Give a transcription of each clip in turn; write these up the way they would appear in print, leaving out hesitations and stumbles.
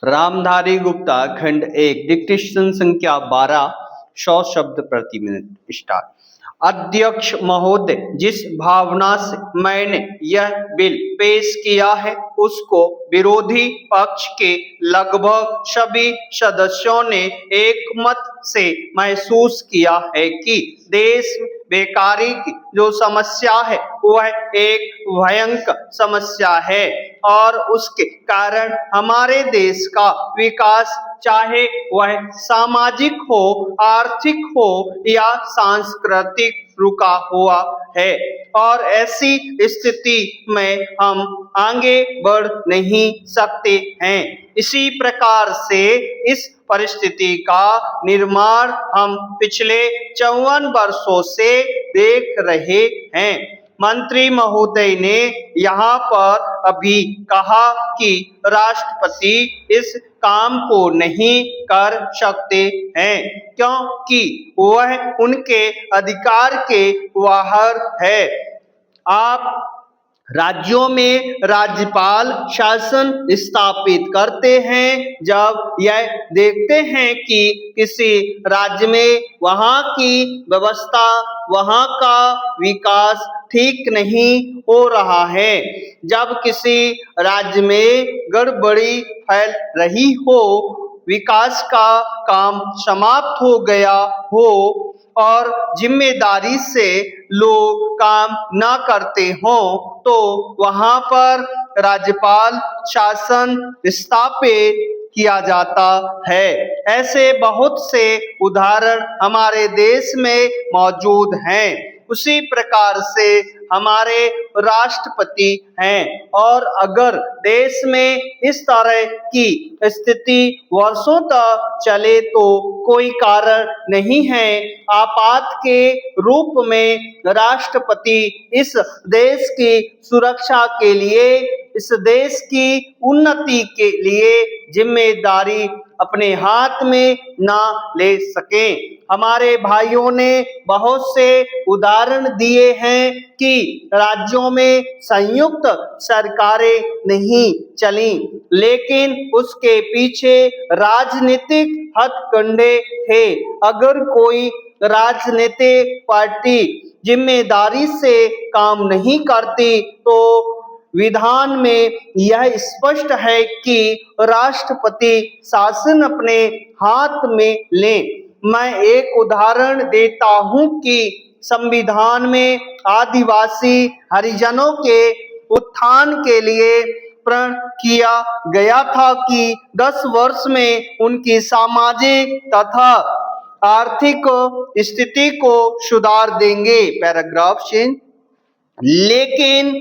रामधारी गुप्ता खंड 1 डिक्टेशन संख्या 12 100 शब्द प्रति मिनट स्टार्ट। अध्यक्ष महोदय, जिस भावना से मैंने यह बिल पेश किया है उसको विरोधी पक्ष के लगभग सभी सदस्यों ने एकमत से महसूस किया है कि देश में बेकारी की जो समस्या है वह एक भयंकर समस्या है और उसके कारण हमारे देश का विकास चाहे वह सामाजिक हो, आर्थिक हो या सांस्कृतिक रुका हुआ है और ऐसी स्थिति में हम आगे बढ़ नहीं सकते हैं। इसी प्रकार से इस परिस्थिति का निर्माण हम पिछले 54 वर्षों से देख रहे हैं। मंत्री महोदय ने यहाँ पर अभी कहा कि राष्ट्रपति इस काम को नहीं कर सकते हैं क्योंकि वह उनके अधिकार के बाहर है। आप राज्यों में राज्यपाल शासन स्थापित करते हैं जब यह देखते हैं कि किसी राज्य में वहाँ की व्यवस्था, वहाँ का विकास ठीक नहीं हो रहा है, जब किसी राज्य में गड़बड़ी फैल रही हो, विकास का काम समाप्त हो गया हो और जिम्मेदारी से लोग काम ना करते हों तो वहाँ पर राज्यपाल शासन स्थापित किया जाता है। ऐसे बहुत से उदाहरण हमारे देश में मौजूद हैं। उसी प्रकार से हमारे राष्ट्रपति हैं और अगर देश में इस तरह की स्थिति वर्षों तक चले तो कोई कारण नहीं है। आपात के रूप में राष्ट्रपति इस देश की सुरक्षा के लिए, इस देश की उन्नति के लिए जिम्मेदारी अपने हाथ में ना ले सकें। हमारे भाइयों ने बहुत से उदाहरण दिए हैं कि राज्यों में संयुक्त सरकारें नहीं चली, लेकिन उसके पीछे राजनीतिक हथकंडे थे। अगर कोई राजनीतिक पार्टी जिम्मेदारी से काम नहीं करती तो विधान में यह स्पष्ट है कि राष्ट्रपति शासन अपने हाथ में लें। मैं एक उदाहरण देता हूं कि संविधान में आदिवासी हरिजनों के उत्थान के लिए प्रण किया गया था कि 10 वर्ष में उनकी सामाजिक तथा आर्थिक स्थिति को सुधार देंगे। Paragraph change. लेकिन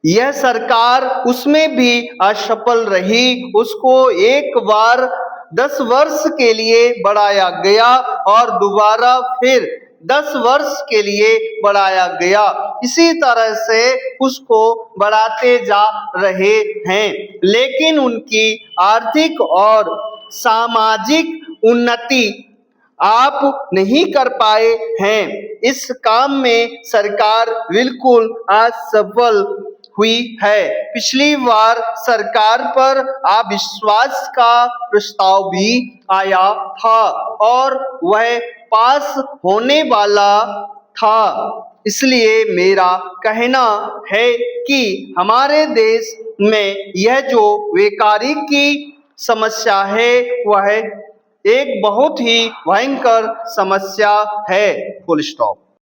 यह सरकार उसमें भी असफल रही। उसको एक बार 10 वर्ष के लिए बढ़ाया गया और दोबारा फिर 10 वर्ष के लिए बढ़ाया गया। इसी तरह से उसको बढ़ाते जा रहे हैं, लेकिन उनकी आर्थिक और सामाजिक उन्नति आप नहीं कर पाए हैं। इस काम में सरकार बिल्कुल असफल हुई है। पिछली बार सरकार पर अविश्वास का प्रस्ताव भी आया था और वह पास होने वाला था। इसलिए मेरा कहना है कि हमारे देश में यह जो बेकारी की समस्या है वह एक बहुत ही भयंकर समस्या है। Full stop.